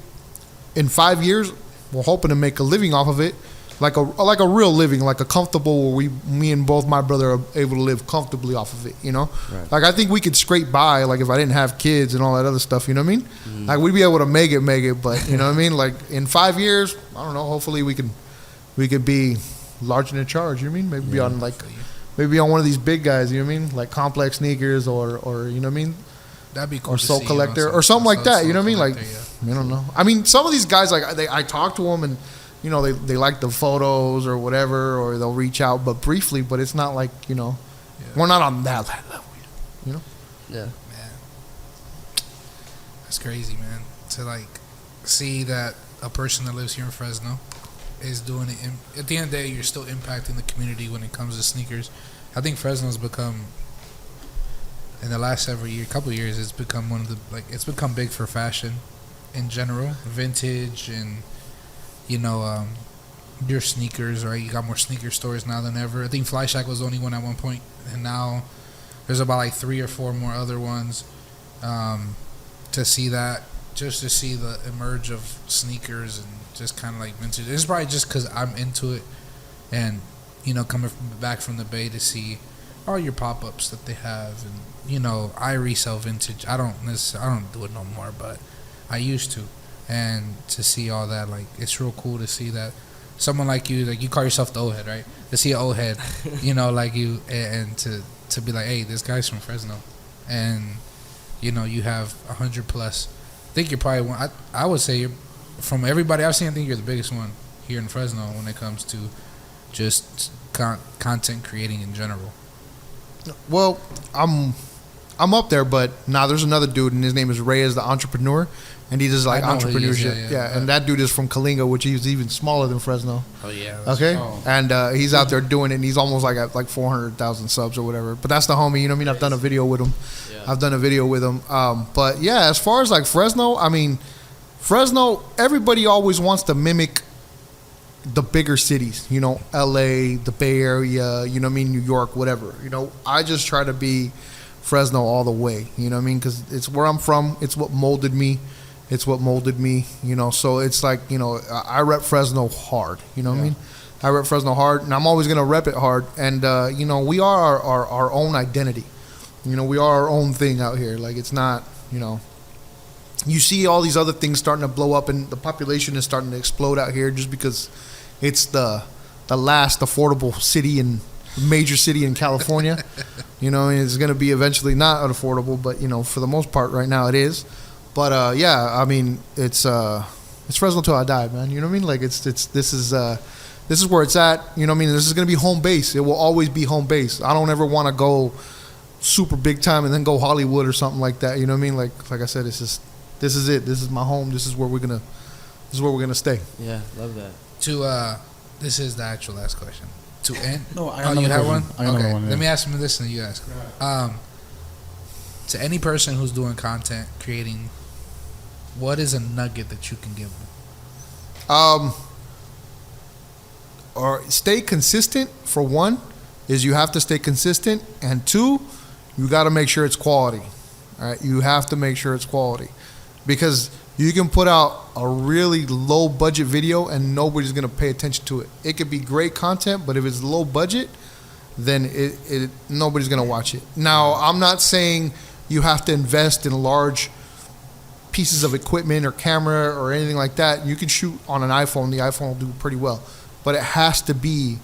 in 5 years, we're hoping to make a living off of it, like a real living, like a comfortable where me and both my brother are able to live comfortably off of it. You know, Right. like I think we could scrape by, like if I didn't have kids and all that other stuff. You know what I mean? Like we'd be able to make it, but you know what I mean? Like in 5 years, I don't know. Hopefully, we could be large and in charge. You know what I mean? Maybe be on maybe on one of these big guys. You know what I mean? Like Complex Sneakers or you know what I mean? That'd be cool. Or to Soul see, Collector, you know, or something like that. You know what I mean? Like, Collector, I don't know. I mean, some of these guys, like I talk to them, and you know, they like the photos or whatever, or they'll reach out, but briefly. But it's not like, you know, we're not on that level. You know? Yeah. Man, that's crazy, man. To like see that a person that lives here in Fresno is doing it. At the end of the day, you're still impacting the community when it comes to sneakers. I think Fresno's become, in the last couple of years, it's become one of the, like, it's become big for fashion in general, vintage, and you know, your sneakers, right? You got more sneaker stores now than ever. I think Fly Shack was the only one at one point, and now there's about like 3 or 4 more other ones. To see that, just to see the emerge of sneakers and just kind of like vintage. It's probably just because I'm into it, and you know, coming back from the Bay to see all your pop-ups that they have, and you know, I resell vintage. I don't do it no more, but I used to. And to see all that, like, it's real cool to see that someone like you call yourself the old head, right? To see an old head, you know, like you, and to be like, hey, this guy's from Fresno, and you know, you have 100 plus. I think you're probably one. I would say you're, from everybody I've seen, I think you're the biggest one here in Fresno when it comes to just content creating in general. Well, I'm I'm up there, but there's another dude, and his name is Reyes, the entrepreneur, and he does like I know who he is, entrepreneurship. yeah. And that dude is from Kalinga, which is even smaller than Fresno. Oh yeah. Okay, Oh. and he's out there doing it, and he's almost like at like 400,000 subs or whatever. But that's the homie, you know what I mean? I've done a video with him. But yeah, as far as like Fresno, I mean, Fresno, everybody always wants to mimic the bigger cities, you know, LA, the Bay Area, you know what I mean, New York, whatever. You know, I just try to be Fresno all the way, you know what I mean, because it's where I'm from. It's what molded me. You know, so it's like, you know, I rep Fresno hard, you know what I mean? I rep Fresno hard, and I'm always going to rep it hard. And, you know, we are our own identity. You know, we are our own thing out here. Like, it's not, you know, you see all these other things starting to blow up, and the population is starting to explode out here just because it's the last affordable city and major city in California. You know, and it's going to be eventually not affordable, but, you know, for the most part right now it is. But, yeah, I mean, it's Fresno till I die, man. You know what I mean? Like, this is where it's at. You know what I mean? This is going to be home base. It will always be home base. I don't ever want to go super big time and then go Hollywood or something like that. You know what I mean? Like I said, this is it. This is my home. This is where we're gonna stay. Yeah, love that. This is the actual last question. To end. No, I got you another have one. question. I got another one, yeah. Let me ask him this, and you ask. To any person who's doing content, creating, what is a nugget that you can give them? Or stay consistent. For one, is you have to stay consistent, and two, you got to make sure it's quality. All right, you have to make sure it's quality, because you can put out a really low budget video and nobody's gonna pay attention to it. It could be great content, but if it's low budget, then it nobody's gonna watch it. Now, I'm not saying you have to invest in large pieces of equipment or camera or anything like that. You can shoot on an iPhone. The iPhone will do pretty well, but it has to be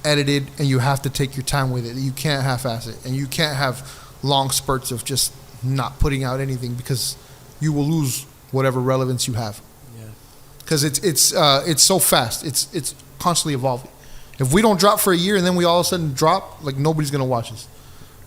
edited, and you have to take your time with it. You can't half-ass it, and you can't have long spurts of just not putting out anything, because you will lose whatever relevance you have. Yeah. Because it's so fast. It's constantly evolving. If we don't drop for a year and then we all of a sudden drop, like, nobody's gonna watch us,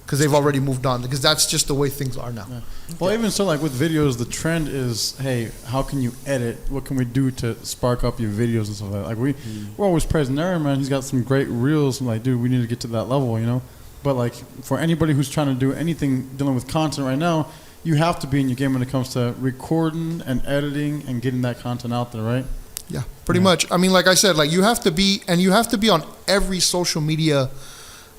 because they've already moved on. Because that's just the way things are now. Yeah. Well, even so, like with videos, the trend is, hey, how can you edit? What can we do to spark up your videos and stuff like that? Like we're always praising Aaron, man. He's got some great reels. I'm like, dude, we need to get to that level, you know. But like for anybody who's trying to do anything dealing with content right now, you have to be in your game when it comes to recording and editing and getting that content out there, right? Yeah, pretty much. I mean, like I said, like you have to be on every social media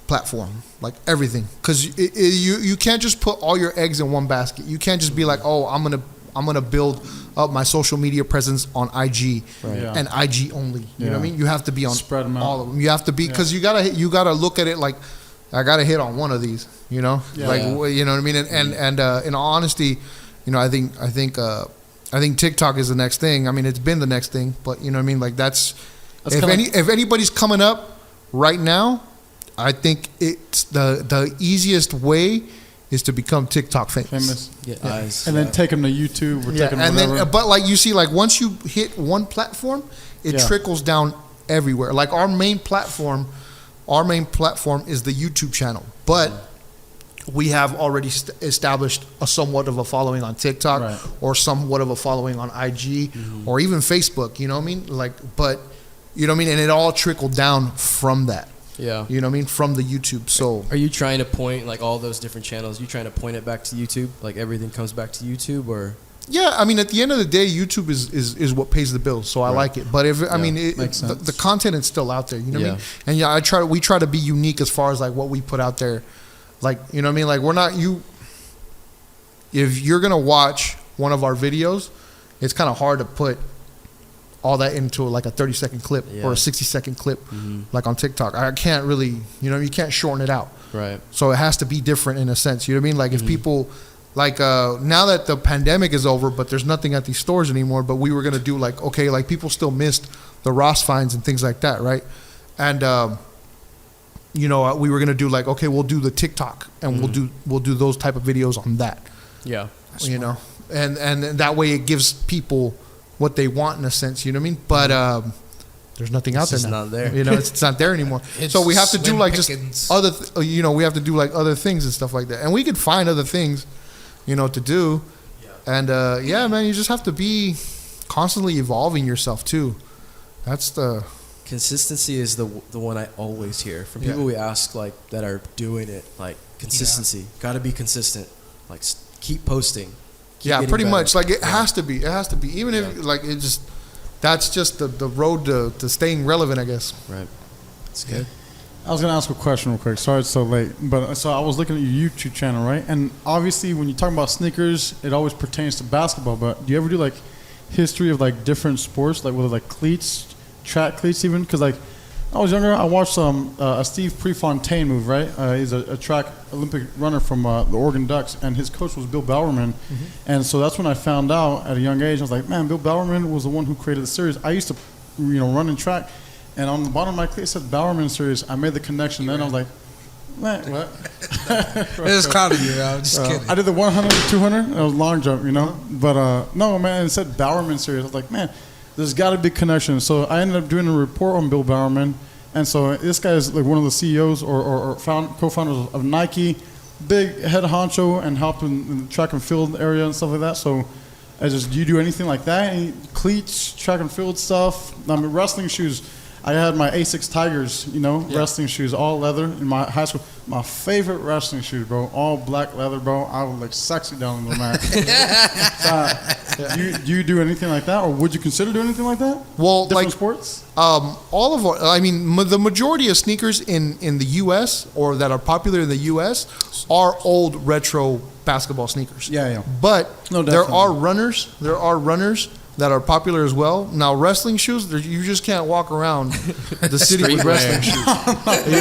platform, like everything, because you can't just put all your eggs in one basket. You can't just be like, oh, I'm gonna build up my social media presence on IG and IG only. You know what I mean? You have to be on Spread them out. all of them. You have to be, because you gotta look at it like, I gotta hit on one of these. You know, like you know what I mean. And in all honesty, you know, I think TikTok is the next thing. I mean, it's been the next thing, but you know what I mean. Like that's if anybody's coming up right now, I think it's the easiest way is to become TikTok famous. Get eyes. And then take them to YouTube or take them to and whatever. then but like you see, like once you hit one platform, it trickles down everywhere. Like our main platform is the YouTube channel, but we have already established a somewhat of a following on TikTok or somewhat of a following on IG or even Facebook. You know what I mean? Like, but you know what I mean? And it all trickled down from that. Yeah. You know what I mean? From the YouTube. So are you trying to point, like, all those different channels, you trying to point it back to YouTube? Like everything comes back to YouTube, or? Yeah, I mean, at the end of the day, YouTube is what pays the bills, so I like it. But if I mean, the content is still out there, you know what I mean? And we try to be unique as far as like what we put out there, like, you know what I mean? Like we're not if you're gonna watch one of our videos, it's kind of hard to put all that into like a 30-second clip or a 60-second clip, like on TikTok. I can't really, you know, you can't shorten it out. Right. So it has to be different in a sense. You know what I mean? Like if people. Like now that the pandemic is over, but there's nothing at these stores anymore. But we were gonna do like, okay, like people still missed the Ross finds and things like that, right? And you know, we were gonna do like, okay, we'll do the TikTok and we'll do those type of videos on that. Yeah, you know, and that way it gives people what they want in a sense. You know what I mean? But there's nothing out there just now. not there. You know, it's not there anymore. It's So we have to do slim like pickings. just other, we have to do like other things and stuff like that. And we could find other things, to do. And yeah, man, you just have to be constantly evolving yourself too. That's the Consistency is the one I always hear from people we ask, like, that are doing it. Like, consistency, got to be consistent. Like, keep posting. Keep getting pretty better. much. Like it has to be. It has to be. Even if like it just, that's just the road to staying relevant, I guess. Right. It's good. I was gonna ask a question real quick. Sorry it's so late, but so I was looking at your YouTube channel, right? And obviously, when you talk about sneakers, it always pertains to basketball. But do you ever do like history of like different sports, like whether like cleats, track cleats, even? Because like I was younger, I watched a Steve Prefontaine move, right? He's a track Olympic runner from the Oregon Ducks, and his coach was Bill Bowerman. And so that's when I found out at a young age. I was like, man, Bill Bowerman was the one who created the series. I used to, run in track. And on the bottom of my cleat, it said Bowerman series. I made the connection. Then I was like, what? It's clouded you. I'm just kidding. I did the 100, 200. It was long jump, But no, man, it said Bowerman series. I was like, man, there's got to be a connection. So I ended up doing a report on Bill Bowerman. And so this guy is like one of the CEOs or co-founders of Nike, big head honcho, and helped in the track and field area and stuff like that. So do you do anything like that? Any cleats, track and field stuff? I mean, wrestling shoes. I had my Zx Tigers, wrestling shoes, all leather in my high school. My favorite wrestling shoes, bro, all black leather, bro. I would look sexy down on the mat. Do you do anything like that, or would you consider doing anything like that? Well, different like sports. The majority of sneakers in the U.S. or that are popular in the U.S. are old retro basketball sneakers. Yeah. But No, there definitely. are runners. There are runners that are popular as well. Now, wrestling shoes, you just can't walk around the city with wrestling shoes. You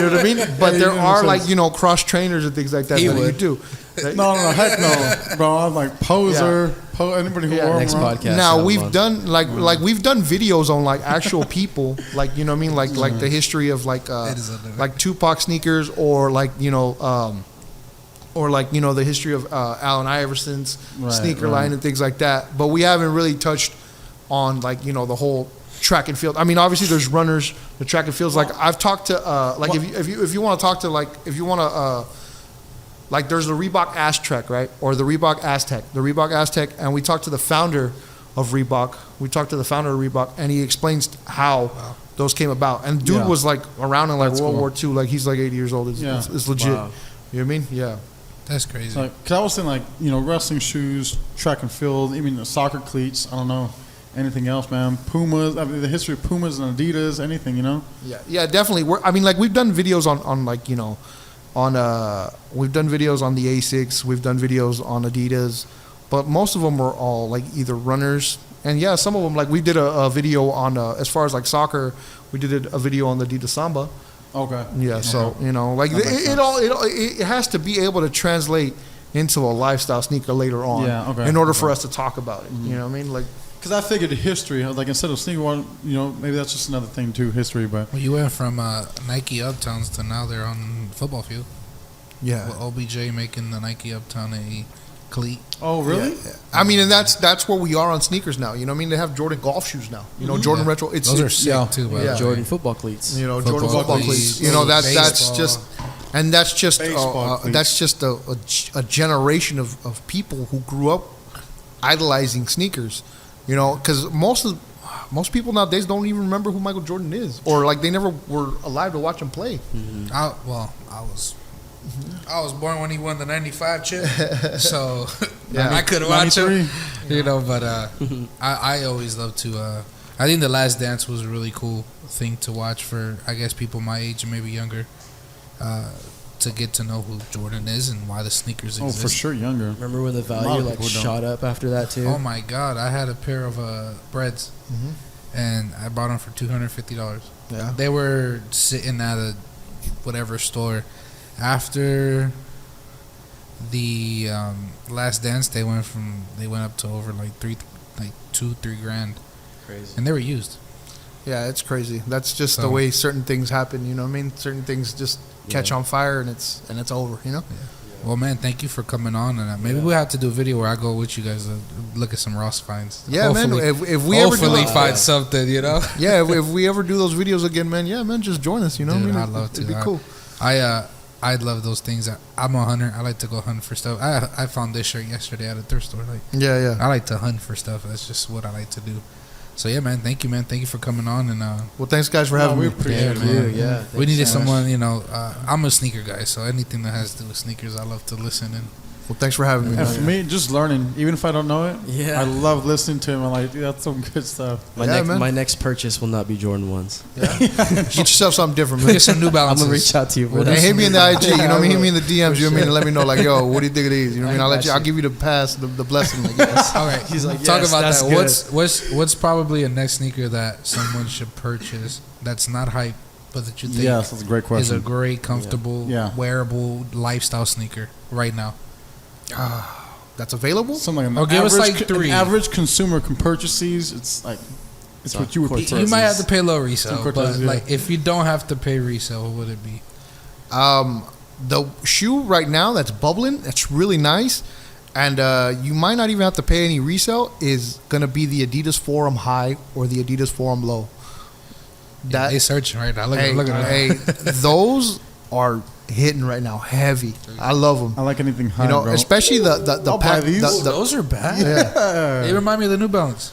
know what I mean? But there are like, cross trainers and things like that that you do. No, heck no, bro. I'm like poser. Anybody who wore next them around. podcast. Now have we've one. done we've done videos on like actual people, like you know what I mean, like the history of like Tupac sneakers, or like the history of Allen Iverson's sneaker line and things like that. But we haven't really touched on like the whole track and field. I mean, obviously there's runners, the track and fields. Like I've talked to if you want to talk to like there's the Reebok Aztec, right? Or the Reebok Aztec, and we talked to the founder of Reebok. And he explains how those came about. And dude was like around in like World War II, like he's like 80 years old. It's legit. Wow. You know what I mean? Yeah. That's crazy. Cause I was saying wrestling shoes, track and field, even the soccer cleats. I don't know anything else, man. Pumas. I mean, the history of Pumas and Adidas, anything, Yeah, definitely. We've done videos we've done videos on the Zx, we've done videos on Adidas, but most of them are all like either runners, and some of them, like we did a video on as far as like soccer, we did a video on the Adidas Samba. Okay. Yeah, so it has to be able to translate into a lifestyle sneaker later on. Yeah, okay. In order for us to talk about it, you know what I mean, like. Because I figured history, like instead of sneaker one, maybe that's just another thing too, history. But well, you went from Nike Uptowns to now they're on the football field. Yeah. With OBJ making the Nike Uptown a cleat. Oh, really? Yeah. I mean, and that's where we are on sneakers now. You know what I mean? They have Jordan golf shoes now. Jordan retro. Those are sick too. By the way. Jordan football cleats. Jordan football cleats. That's just a generation of people who grew up idolizing sneakers. Because most people nowadays don't even remember who Michael Jordan is, or like they never were alive to watch him play. Mm-hmm. I was born when he won the '95 chip, so I couldn't watch him. But I always love to. I think The Last Dance was a really cool thing to watch for, I guess, people my age and maybe younger, to get to know who Jordan is and why the sneakers exist. Oh, for sure, younger. Remember when the value shot up after that too? Oh my God, I had a pair of Breads, and I bought them for $250. Yeah, they were sitting at a whatever store. After the Last Dance, they went up to over like $2-3 grand. Crazy. And they were used. Yeah, it's crazy. That's just the way certain things happen. You know what I mean? Certain things just catch on fire and it's over. Yeah. Well, man, thank you for coming on, and maybe we'll have to do a video where I go with you guys to look at some Ross finds. Yeah, hopefully, man. If we ever do hopefully find something, you know. Yeah, if we ever do those videos again, man. Yeah, man, just join us. You know, Dude, what I I'd mean, love to. It'd be cool. I love those things. I'm a hunter. I like to go hunt for stuff. I found this shirt yesterday at a thrift store. Like, Yeah. I like to hunt for stuff. That's just what I like to do. So yeah, man. Thank you, man. Thank you for coming on. And Well, thanks, guys, for having we me. appreciate Thank you. it. Yeah. we needed so much. someone. You know, I'm a sneaker guy, so anything that has to do with sneakers, I love to listen. And Well, thanks for having me. And for Man. me, just learning, even if I don't know it, Yeah. I love listening to him. I'm like, dude, that's some good stuff. Man. My next purchase will not be Jordan 1s. Get yourself something different, man. get some New I'm Balances. gonna reach out to you. For Hey, that. hit me in the IG, you know what I mean? Hit me in the DMs, you know what I mean? And let me know, like, yo, what do you think of these? You know what I mean? I'll give you the pass, the blessing. Like, yes. All right, He's like, talk yes, about that's that. good. What's probably a next sneaker that someone should purchase that's not hype, but that you think Yes, that's a great is question. a great, comfortable, Yeah. wearable lifestyle sneaker right now? That's available? Something like an Or give us, average, like, three. an average consumer can purchase these. It's like it's what you would Cortez. prefer. You might have to pay low resale, Some but Cortez, yeah. like if you don't have to pay resale, what would it be? The shoe right now that's bubbling, that's really nice. And you might not even have to pay any resale, is going to be the Adidas Forum High or the Adidas Forum Low. Yeah, they searching right now. Look Hey, at that. hey, those are hitting right now, heavy. I love them. I like anything high, You know, bro. especially the I'll buy pack. these. Those are bad. Yeah, They remind me of the New Balance.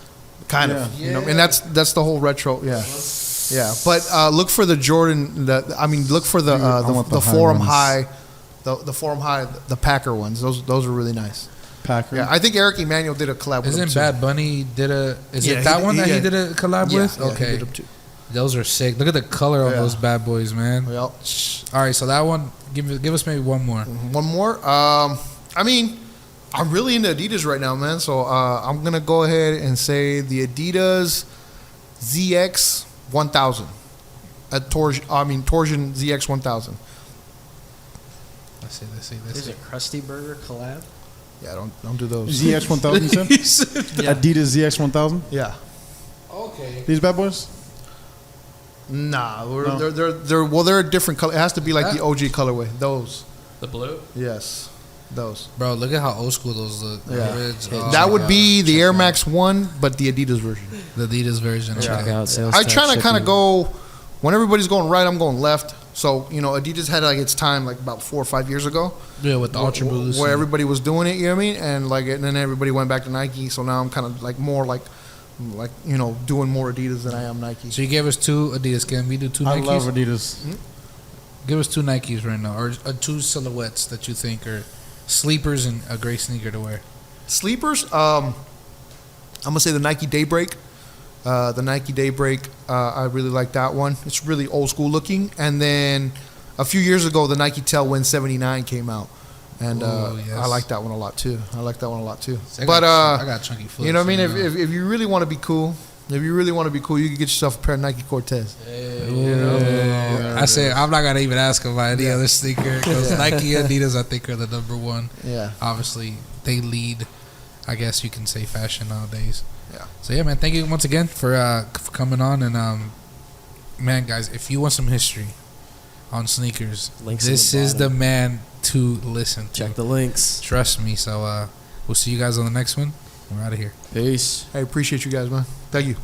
kind of. You know, and that's the whole retro. Yeah, yeah. But look for the Jordan. Look for the Dude, I want the the high Forum ones. High, the Forum High, the Packer ones. Those are really nice. Packer. Yeah, I think Eric Emanuel did a collab with them Isn't too. Bad Bunny did a? Is Yeah, it that he- one that yeah. he did a collab Yeah, with? yeah, he Okay, did them too. those are sick. Look at the color on Yeah. those bad boys, man. Yep. All right, so that one. Give us maybe one more. One more. I'm really into Adidas right now, man. So I'm gonna go ahead and say the Adidas Zx 1000. Torsion ZX 1000. Let's see. There's a Krusty Burger collab. Yeah, don't do those. ZX 1000. You said? Adidas ZX 1000. Yeah. Okay. These bad boys. Nah, No. they're a different color. It has to be like the OG colorway. Those. The blue. Yes. Those. Bro, look at how old school those look. Yeah. Reds, That would be the Air Max 1, but the Adidas version. the Adidas version. Check Okay. out sales. I tax try to kind of shipping. go when everybody's going right. I'm going left. So Adidas had like its time like about 4 or 5 years ago. Yeah, with the Ultra Boost. where and- everybody was doing it. You know what I mean? And then everybody went back to Nike. So now I'm kind of like more like doing more Adidas than I am Nike. So you gave us two Adidas. Can we do two I Nikes? love Adidas. Give us two Nikes right now, or two silhouettes that you think are sleepers and a great sneaker to wear. Sleepers. I'm gonna say the Nike Daybreak. The Nike Daybreak. I really like that one. It's really old school looking. And then a few years ago, the Nike Tailwind 79 came out, and Oh, yes. I like that one a lot too. I But got chunky foot. you know what I mean? so, If you really want to be cool, you can get yourself a pair of Nike Cortez. I say I'm not gonna even ask about any other sneaker because Nike and Adidas I think are the number one. Yeah. Obviously, they lead. I guess you can say fashion nowadays. Yeah. So yeah, man. Thank you once again for coming on and man, guys, if you want some history on sneakers, Links in this the is the bottom. man to listen to. Check the links. Trust me. So we'll see you guys on the next one. We're out of here. Peace. I appreciate you guys, man. Thank you.